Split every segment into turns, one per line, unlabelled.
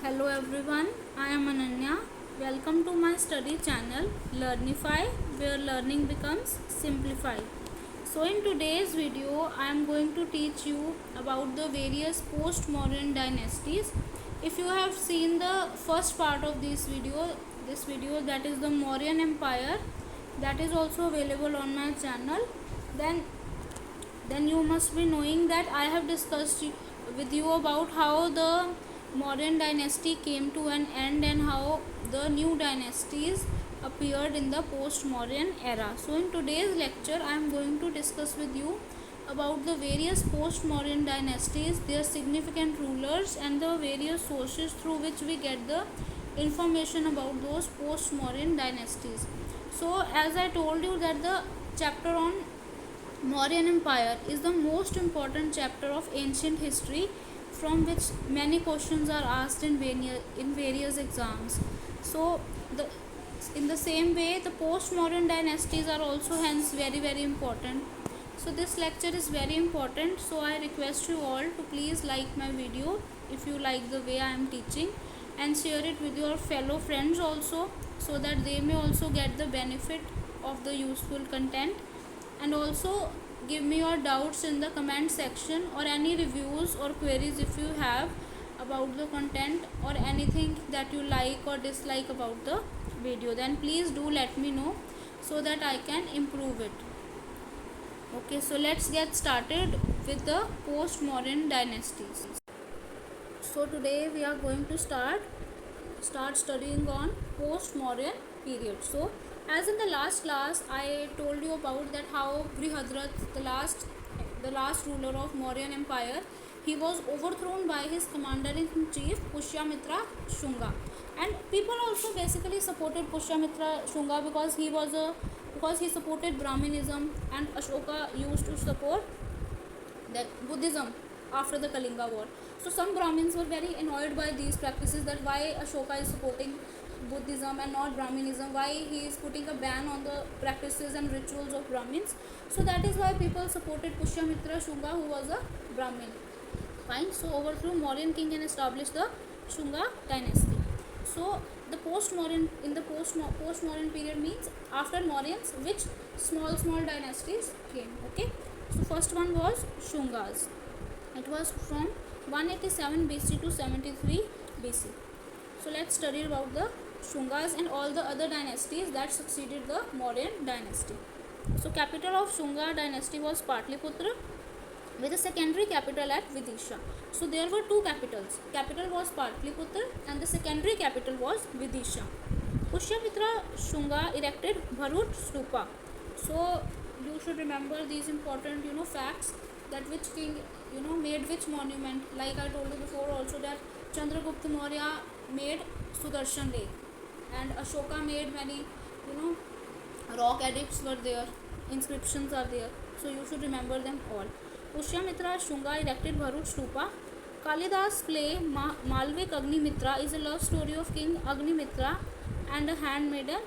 Hello everyone, I am Ananya. Welcome to my study channel Learnify, where learning becomes simplified. So in today's video I am going to teach you about the various post-Mauryan dynasties. If you have seen the first part of this video that is the Mauryan Empire, that is also available on my channel, then you must be knowing that I have discussed with you about how the Mauryan dynasty came to an end and how the new dynasties appeared in the post-Mauryan era. So in today's lecture I am going to discuss with you about the various post-Mauryan dynasties, their significant rulers and the various sources through which we get the information about those post-Mauryan dynasties. So as I told you that the chapter on Mauryan Empire is the most important chapter of ancient history from which many questions are asked in various exams. So, in the same way, the post-Mauryan dynasties are also hence very important. So, this lecture is very important. So, I request you all to please like my video if you like the way I am teaching, and share it with your fellow friends also, so that they may also get the benefit of the useful content. And also give me your doubts in the comment section, or any reviews or queries if you have about the content, or anything that you like or dislike about the video, then please do let me know so that I can improve it. Okay, so let's get started with the post-Mauryan dynasties. So today we are going to start studying on post-Mauryan period. So as in the last class I told you about that how Brihadrat, the last ruler of Mauryan Empire, he was overthrown by his commander-in-chief Pushyamitra Shunga, and people also basically supported Pushyamitra Shunga because he supported Brahminism, and Ashoka used to support that Buddhism after the Kalinga war. So some Brahmins were very annoyed by these practices, that why Ashoka is supporting Buddhism and not Brahminism, why he is putting a ban on the practices and rituals of Brahmins. So that is why people supported Pushyamitra Shunga, who was a Brahmin. Fine. So overthrew Mauryan king and established the Shunga dynasty. So the post-Mauryan period means after Mauryans, which small dynasties came. Okay. So first one was Shungas. It was from 187 BC to 73 BC. So let's study about the Shungas and all the other dynasties that succeeded the Mauryan dynasty. So capital of Shunga dynasty was Patliputra, with a secondary capital at Vidisha. So there were two capitals. Capital was Patliputra and the secondary capital was Vidisha. Pushyamitra Shunga erected Bharut Stupa. So you should remember these important facts, that which king made which monument. Like I told you before also that Chandragupta Maurya made Sudarshan Lake, and Ashoka made many rock edicts were there, inscriptions are there, so you should remember them all. Pushyamitra Shunga erected Bharut Stupa. Kalidas play Malvik Agnimitra is a love story of King Agnimitra and a handmaiden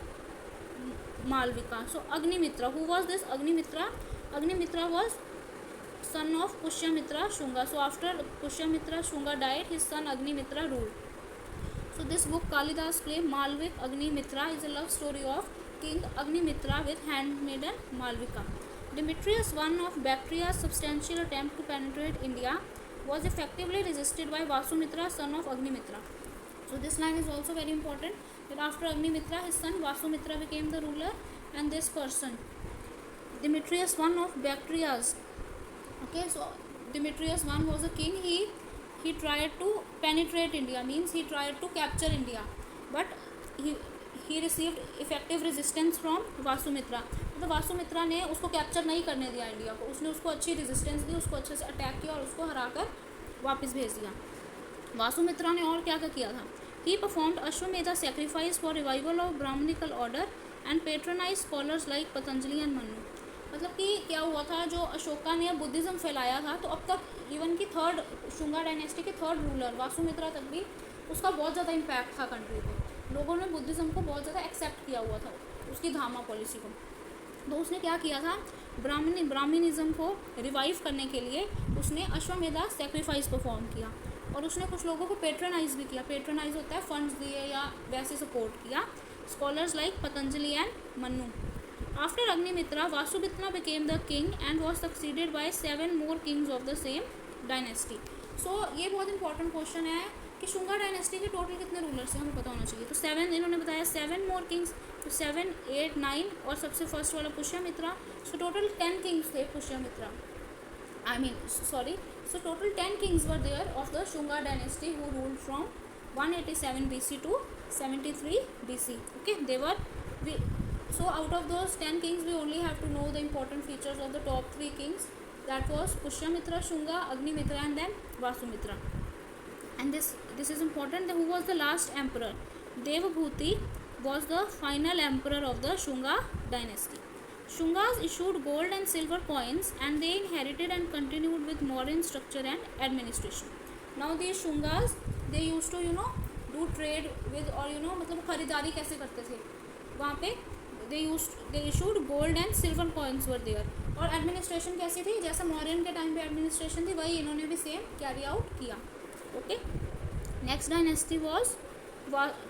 Malvika. So Agnimitra, who was this Agnimitra? Agnimitra was son of Pushyamitra Shunga. So after Pushyamitra Shunga died, his son Agnimitra ruled. So this book Kalidas play Malvik Agnimitra is a love story of King Agnimitra with handmaiden Malvika. Demetrius, one of Bactria's substantial attempt to penetrate India, was effectively resisted by Vasumitra, son of Agnimitra. So this line is also very important, that after Agnimitra, his son Vasumitra became the ruler, and this person, Demetrius, one of Bactria's. Okay, so Demetrius I was a king. He tried to penetrate India, means he tried to capture India, but he received effective resistance from Vasumitra. तो वासुमित्रा ने उसको capture नहीं करने दिया India को, उसने उसको अच्छी रेजिस्टेंस दी, उसको अच्छे से अटैक किया और उसको हराकर वापस भेज दिया. वासुमित्रा ने और क्या किया था? He performed Ashwamedha sacrifice for revival of Brahmanical order and patronized scholars like Patanjali and Manu. मतलब कि क्या हुआ था, जो अशोका ने बुद्धिज़्म फैलाया था, तो अब तक इवन की थर्ड शुंगा डायनेस्टी के थर्ड रूलर वासुमित्रा तक भी उसका बहुत ज़्यादा इम्पैक्ट था कंट्री पे. लोगों ने बुद्धिज़्म को बहुत ज़्यादा एक्सेप्ट किया हुआ था, उसकी धामा पॉलिसी को. तो उसने क्या किया था, ब्राह्मणिज्म को रिवाइव करने के लिए उसने अश्वमेधा सेक्रीफाइस परफॉर्म किया. और उसने कुछ लोगों को पेट्रनाइज भी किया. पेट्रनाइज होता है फंड्स दिए या वैसे सपोर्ट किया. Scholars like Patanjali and Manu. After Agnimitra, Vasumitra became the king and was succeeded by 7 more kings of the same dynasty. सो ये बहुत इंपॉर्टेंट क्वेश्चन है कि शुंगा डायनेस्टी के टोटल कितने रूलर्स हैं हमें पता होना चाहिए. तो 7 इन्होंने बताया, 7 मोर किंग्स, तो 7, 8, 9 और सबसे फर्स्ट वाला पुष्यमित्रा. सो टोटल 10 किंग्स थे Pushyamitra. So total 10 kings were there of the Shunga dynasty who ruled from 187 BC to 73 BC. Okay, so out of those 10 kings, we only have to know the important features of the top 3 kings. That was Pushyamitra, Shunga, Agnimitra, and then Vasumitra. And this is important. Who was the last emperor? Devabhuti was the final emperor of the Shunga dynasty. Shungas issued gold and silver coins, and they inherited and continued with Mauryan structure and administration. Now these Shungas, they used to do trade with, और मतलब खरीदारी कैसे करते थे वहाँ पे. they issued gold and silver coins were there. और administration कैसी थी, जैसा मौर्यन के टाइम पे एडमिनिस्ट्रेशन थी वही इन्होंने भी सेम कैरी आउट किया. Okay, next dynasty was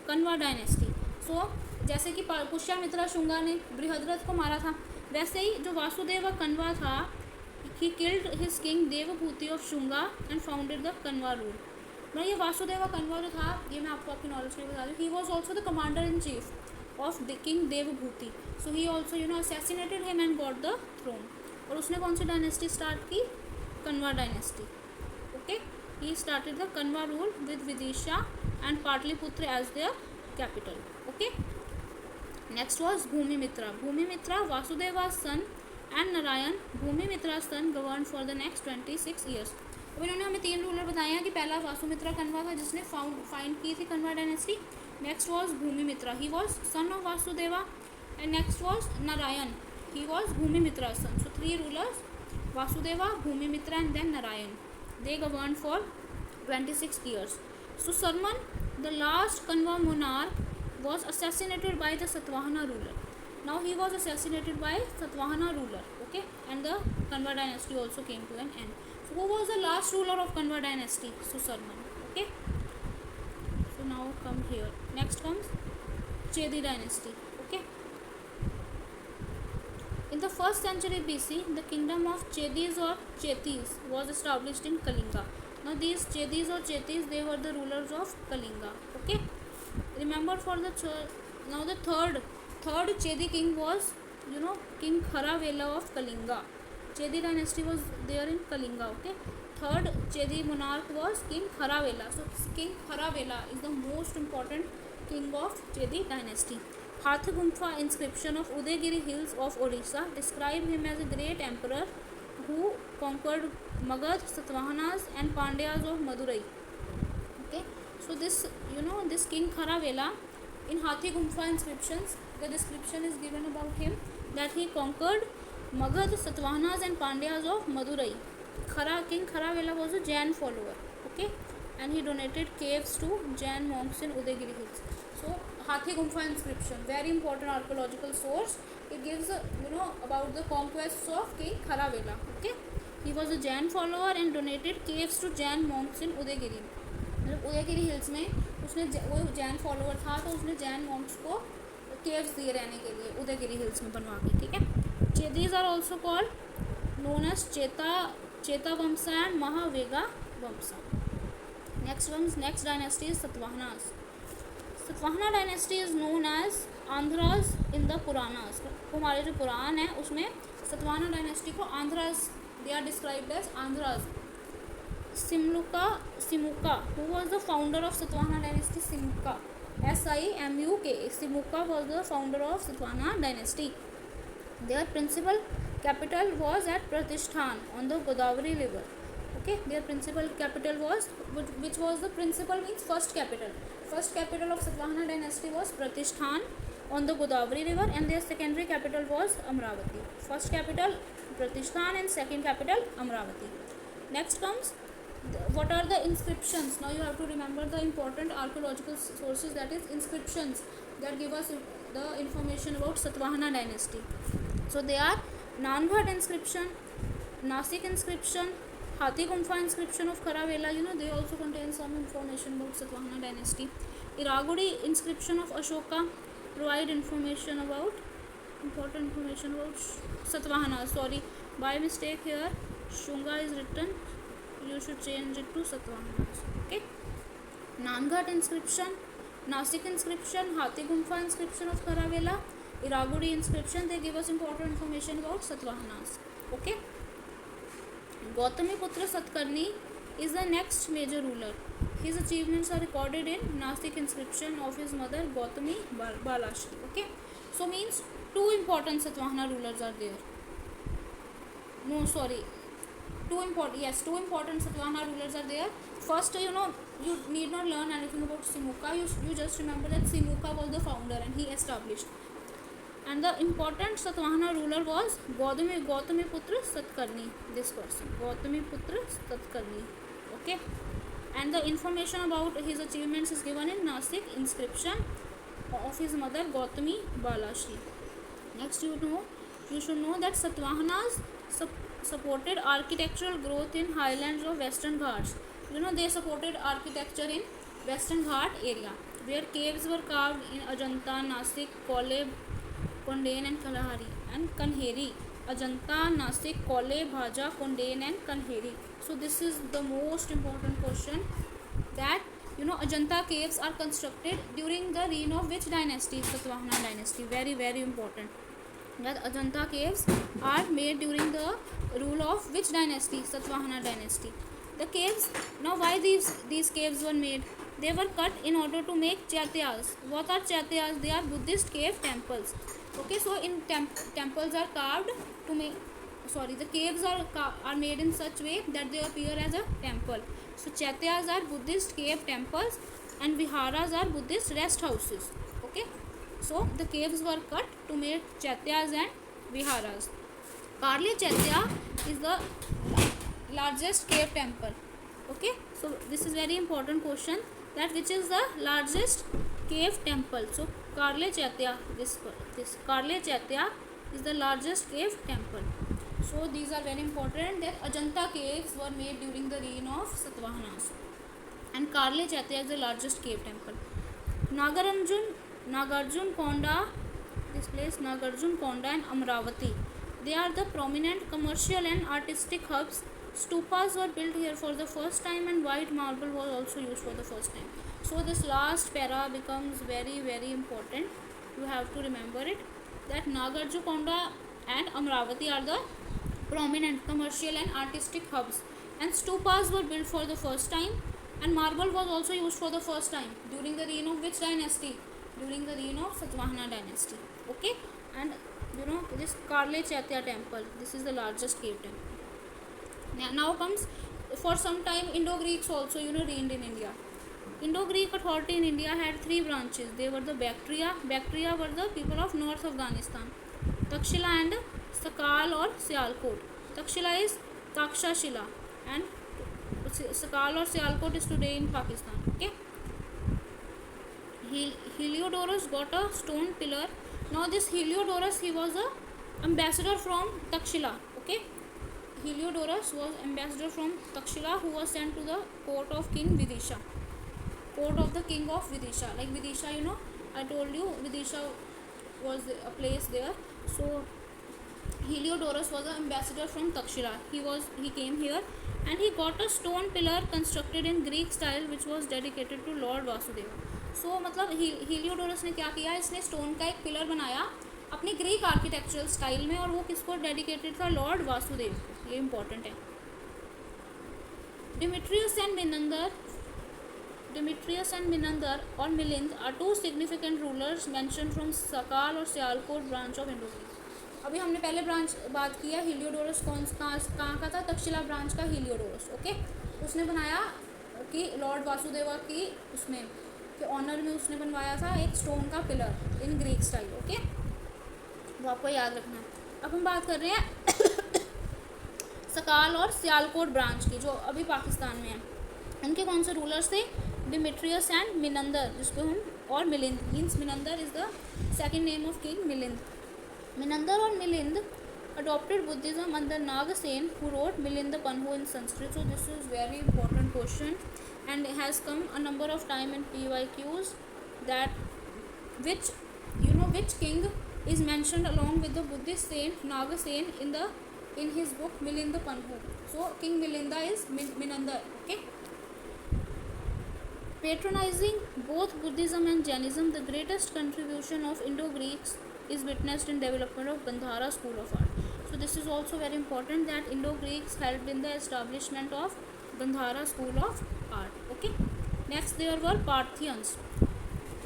Kanva dynasty. So जैसे कि पुष्यमित्रा शुंगा ने बृहद्रथ को मारा था, वैसे ही जो वासुदेव कन्वा था, he killed his king Devabhuti of Shunga and founded the Kanva rule. मतलब ये वासुदेव कन्वा जो था, ये मैं आपको आपकी नॉलेज के लिए बता दूँ, he was also the commander in chief of the king Devabhuti. So he also assassinated him and got the throne. और उसने कौन सी डायनेस्टी स्टार्ट की? Kanva dynasty. Okay, he started the Kanva rule with Vidisha and Pataliputra as their capital. Okay, next was Bhumimitra. Bhumimitra, Vasudeva's son, and Narayan, Bhumimitra's son, governed for the next 26 years. अब इन्होंने हमें 3 ruler बताए हैं कि पहला वासुमित्रा कन्वा था जिसने फाइंड की थी Kanva dynasty. Next was Bhumimitra, he was son of Vasudeva. And next was Narayan, he was Bhumimitra's son. So 3 rulers, Vasudeva, Bhumimitra, and then Narayan. They governed for 26 years. So Sarman, the last Kanva monarch, was assassinated by the Satvahana ruler. Now he was assassinated by Satvahana ruler. Okay, and the Kanva dynasty also came to an end. So who was the last ruler of Kanva dynasty? So Sarman. Okay, so now come here. Next comes Chedi dynasty. Okay, in the 1st century BC, the kingdom of Chedis or Chetis was established in Kalinga. Now these Chedis or Chetis, they were the rulers of Kalinga. Okay, remember for the now the third Chedi king was King Kharavela of Kalinga. Chedi dynasty was there in Kalinga. Okay, third Chedi monarch was King Kharavela. So King Kharavela is the most important king of Chedi dynasty. Hathigumpha inscription of Udaygiri hills of Odisha describe him as a great emperor who conquered Magad, Satavahanas and Pandyas of Madurai. Okay, so this this King Kharavela, in Hathigumpha inscriptions, the description is given about him that he conquered Magad, Satavahanas and Pandyas of Madurai. King Kharavela was a Jain follower. Okay, and he donated caves to Jain monks in Udaygiri hills. So Hathigumpha inscription, very important archaeological source. It gives about the conquests of King Kharavela. Okay, he was a Jain follower and donated caves to Jain monks in Udaygiri. मतलब Udayagiri hills में उसने वो Jain follower था, तो उसने Jain Monks को caves दिए रहने के लिए उदयगिरी हिल्स में बनवा के. ठीक है, Chedis are also called known as Cheta vansha and Mahavega vansha. Next dynasty is Satavahanas. Satavahana dynasty is known as Andhras in the Puranas. हमारे जो पुराण है उसमें सतवाहना डायनेस्टी को Andhras, they are described as Andhras. Simuka, who was the founder of Satvahana dynasty? Simuka, Simuka. Simuka was the founder of Satvahana dynasty. Their principal capital was at Pratishthan on the Godavari river. Okay, their principal capital was, which was the principal means first capital. First capital of Satvahana dynasty was Pratishthan on the Godavari river, and their secondary capital was Amravati. First capital Pratishthan and second capital Amravati. Next comes what are the inscriptions. Now you have to remember the important archaeological sources, that is inscriptions that give us the information about Satvahana dynasty. So they are Nanghat inscription, Nasik inscription, Hathi Gumpha inscription of Kharavela, they also contain some information about Satvahana dynasty. Iragudi inscription of Ashoka provide important information about Satvahana. Sorry, by mistake here Shunga is written, you should change it to Satavahanas. Okay. Nanghat inscription, Nasik inscription, Hathi Gumpha inscription of Kharavela, Iragudi inscription, they give us important information about Satavahanas. Okay. Gautami Putra Satkarni is the next major ruler. His achievements are recorded in Nasik inscription of his mother Gautami Balashri. Okay. So means two important Satvahana rulers are there. No, sorry. Two important Satvahana rulers are there. First, you need not learn anything about Simuka. You just remember that Simuka was the founder and he established. And the important Satvahana ruler was Gautami Putra Satkarni. This person, Gautami Putra Satkarni. Okay. And the information about his achievements is given in Nasik inscription of his mother Gautami Balashri. Next, you should know that Satvahanas supported architectural growth in highlands of Western Ghats. They supported architecture in Western Ghat area, where caves were carved in Ajanta, Nasik, Koleb, Kondain and Kanheri. Ajanta, Nasik, Koleb, Bhaja, Kondain and Kanheri. So this is the most important question, that Ajanta caves are constructed during the reign of which dynasty? Satvahana dynasty. Very, very important. That Ajanta caves are made during the rule of which dynasty? Satvahana dynasty. The caves, now why these caves were made? They were cut in order to make chaityas. What are chaityas? They are Buddhist cave temples. Okay, so in temples are carved to make, the caves are made in such way that they appear as a temple. So chaityas are Buddhist cave temples and viharas are Buddhist rest houses. Okay, so the caves were cut to make chaityas and viharas. Karli Chaitya is the largest cave temple. Okay, so this is very important question, that which is the largest cave temple. So Karli Chaitya, this Karli Chaitya is the largest cave temple. So these are very important, that Ajanta caves were made during the reign of Satavahanas, and Karli Chaitya is the largest cave temple. Nagarjun Konda, this place Nagarjun Konda and Amravati, they are the prominent commercial and artistic hubs. Stupas were built here for the first time and white marble was also used for the first time. So this last para becomes very, very important. You have to remember it, that Nagarjun Konda and Amravati are the prominent commercial and artistic hubs, and stupas were built for the first time and marble was also used for the first time during the reign of which dynasty? During the reign of Satvahana dynasty. Okay, and this Karli Chaitya temple, this is the largest cave temple. Now comes, for some time Indo-Greeks also reigned in India. Indo-Greek authority in India had three branches. They were the Bactria were the people of North Afghanistan, Takshila and Sakal or Sialkot. Takshila is Takshashila and Sakal or Sialkot is today in Pakistan. Okay. Heliodorus got a stone pillar. Now this Heliodorus, he was a ambassador from Takshila. Okay. Heliodorus was ambassador from Takshila who was sent to the court of King Vidisha. Court of the king of Vidisha. Like Vidisha, I told you Vidisha was a place there. So Heliodorus was an ambassador from Takshila. He came here and he got a stone pillar constructed in Greek style which was dedicated to Lord Vasudeva. So मतलब Heliodorus ने क्या किया, इसने stone का एक pillar बनाया अपनी Greek architectural style में, और वो किसको डेडिकेटेड था? लॉर्ड वासुदेव. ये इंपॉर्टेंट है. Demetrius and Menander or Milind are two significant rulers mentioned from Sakal or Sialkot branch of Indo-Greek. अभी हमने पहले ब्रांच बात किया, हीलियोडोरस कहाँ का था? तक्षशिला ब्रांच का हीलियोडोरस. ओके, उसने बनाया कि लॉर्ड वासुदेवा की उसमें के ऑनर में उसने बनवाया था एक स्टोन का pillar in Greek style. Okay, वो आपको याद रखना है. अब हम बात कर रहे हैं सकाल और सियालकोट ब्रांच की, जो अभी पाकिस्तान में है. उनके कौन से रूलर्स थे? डिमिट्रियस एंड मिनंदर, जिसको हम, और Milind, means Menander is the second name of king Milind. Menander और Milind adopted Buddhism under Nagasen, who wrote Milinda Panho in Sanskrit. So this is very important question, and it has come a number of time in PYQs, that which which king is mentioned along with the Buddhist saint Nagasen in his book Milinda Panho. So King Milinda is Minanda. Okay. Patronizing both Buddhism and Jainism, the greatest contribution of Indo-Greeks is witnessed in development of Gandhara school of art. So this is also very important, that Indo-Greeks helped in the establishment of Gandhara school of art. Okay. Next there were Parthians.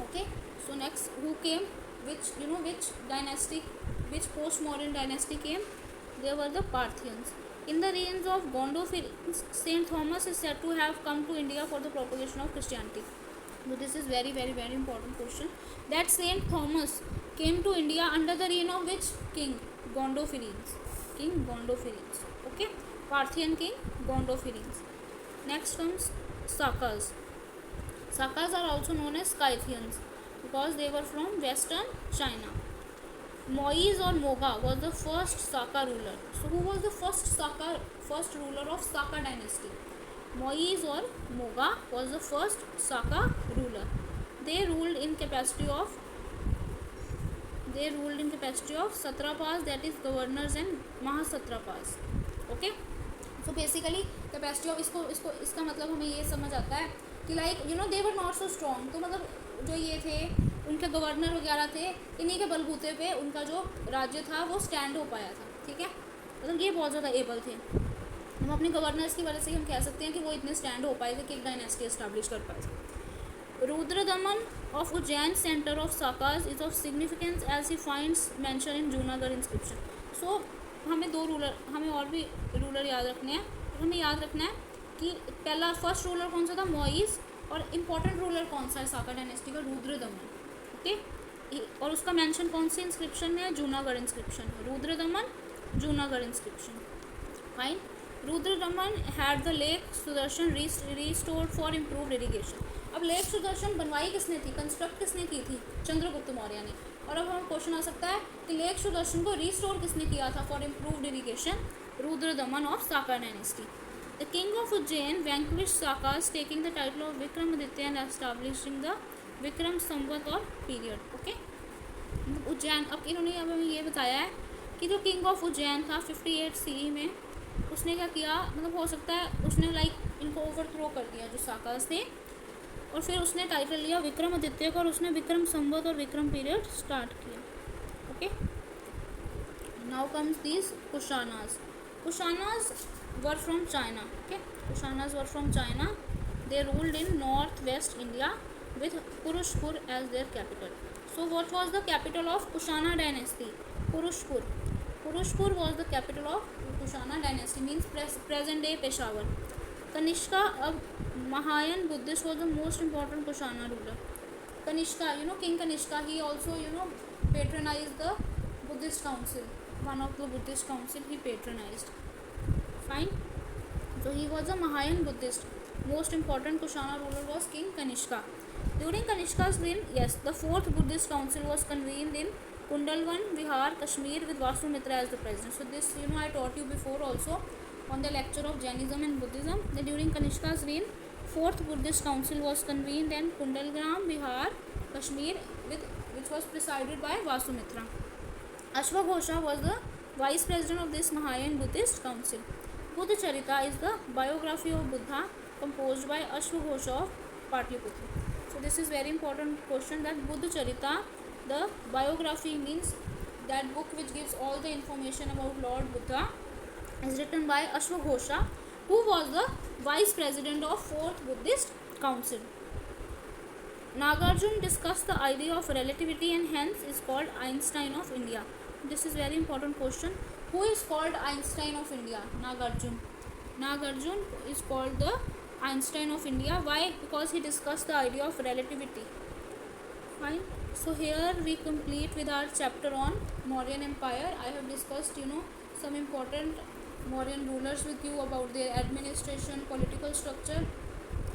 Okay. So next, who came? Which dynasty? Which post-modern dynasty came? There were the Parthians. In the reigns of Gondophares, Saint Thomas is said to have come to India for the propagation of Christianity. So this is very important question. That Saint Thomas came to India under the reign of which king? Gondophares. King Gondophares. Okay. Parthian king Gondophares. Next comes Sakas. Sakas are also known as Scythians because they were from western China. Moise or Moga was the first Saka ruler. So who was the first ruler of Saka dynasty? Moise or Moga was the first Saka ruler. They ruled in capacity of satrapas, that is governors, and mahasatrapas. Okay. So basically capacity of इसका मतलब हमें ये समझ आता है कि like they were not so strong. तो मतलब जो ये थे उनके गवर्नर वगैरह थे, इन्हीं के बलबूते पे उनका जो राज्य था वो स्टैंड हो पाया था. ठीक है. मतलब ये बहुत ज़्यादा एबल थे. हम अपने गवर्नर्स की वजह से हम कह सकते हैं कि वो इतने स्टैंड हो पाए थे कि एक डायनेस्टी एस्टैब्लिश कर पाए थे. Rudradaman of Ujjain, center of Sakas, is of significance as he finds mention in Junagadh inscription. So हमें और भी रूलर याद रखने हैं. हमें याद रखना है कि पहला फर्स्ट रूलर कौन सा था? मोइस. और इम्पोर्टेंट रूलर कौन सा है साका डायनेस्टी का? रुद्रदमन. ओके. और उसका मेंशन कौन सी इंस्क्रिप्शन में है? Junagadh inscription. Rudradaman, Junagadh inscription. Fine. Rudradaman had the lake Sudarshan restored for improved irrigation. अब लेक सुदर्शन बनवाई किसने थी? कंस्ट्रक्ट किसने की थी? चंद्रगुप्त मौर्य ने. और अब हमें क्वेश्चन आ सकता है कि लेक सुदर्शन को रिस्टोर किसने किया था for improved irrigation? Rudradaman of Saka dynasty. The king of Ujjain vanquish Sakas taking the title of Vikramaditya and establishing the Vikram Samvat और पीरियड. ओके. उज्जैन, अब इन्होंने अब हमें ये बताया है कि जो किंग ऑफ उज्जैन था 58 CE में, उसने क्या किया? मतलब हो सकता है उसने लाइक इनको ओवरथ्रो कर दिया जो साकास थे, और फिर उसने टाइटल लिया विक्रमादित्य का, और उसने विक्रम संवत और विक्रम पीरियड स्टार्ट किया. Okay. Now comes these Kushanas. Kushanas were from China. Okay. Kushanas were from China. They ruled in north west India with Purushpur as their capital. So what was the capital of Kushana dynasty? Purushpur. Purushpur was the capital of Kushana dynasty, means present day Peshawar. Kanishka, a Mahayan Buddhist, was the most important Kushana ruler. Kanishka, King Kanishka, he also patronized the Buddhist council. One of the Buddhist council he patronized. Fine. So he was a Mahayan Buddhist. Most important Kushana ruler was King Kanishka. During Kanishka's reign, yes, the fourth Buddhist council was convened in Kundalwan, Bihar, Kashmir, with Vasumitra as the president. So this, I taught you before also on the lecture of Jainism and Buddhism, that during Kanishka's reign, fourth Buddhist council was convened in Kundalgram, Bihar, Kashmir, which was presided by Vasumitra. Ashwaghosha was the vice president of this Mahayan Buddhist council. Buddha Charita is the biography of Buddha composed by Ashwaghosha of Patliputra. So this is very important question, that Buddha Charita, the biography, means that book which gives all the information about Lord Buddha, is written by Ashwaghosha, who was the vice president of fourth Buddhist council. Nagarjuna discussed the idea of relativity and hence is called Einstein of India. This is very important question. Who is called Einstein of India? Nagarjuna. Nagarjuna is called the Einstein of India. Why? Because he discussed the idea of relativity. Fine. So here we complete with our chapter on Mauryan Empire. I have discussed some important Mauryan rulers with you about their administration, political structure,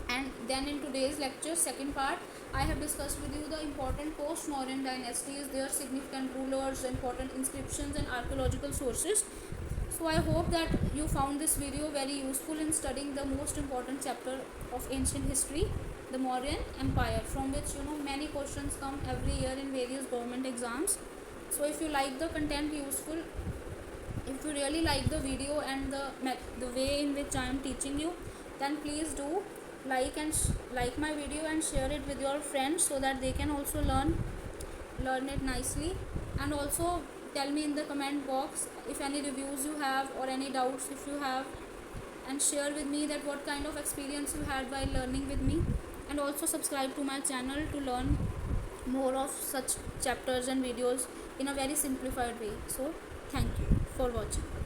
and then in today's lecture, second part, I have discussed with you the important post-Mauryan dynasties, their significant rulers, important inscriptions and archaeological sources. So I hope that you found this video very useful in studying the most important chapter of ancient history, the Mauryan Empire, from which many questions come every year in various government exams. So if you like the content useful, if you really like the video and the way in which I am teaching you, then please do like my video and share it with your friends so that they can also learn it nicely. And also tell me in the comment box if any reviews you have or any doubts if you have, and share with me that what kind of experience you had while learning with me. And also subscribe to my channel to learn more of such chapters and videos in a very simplified way. So thank you for watching.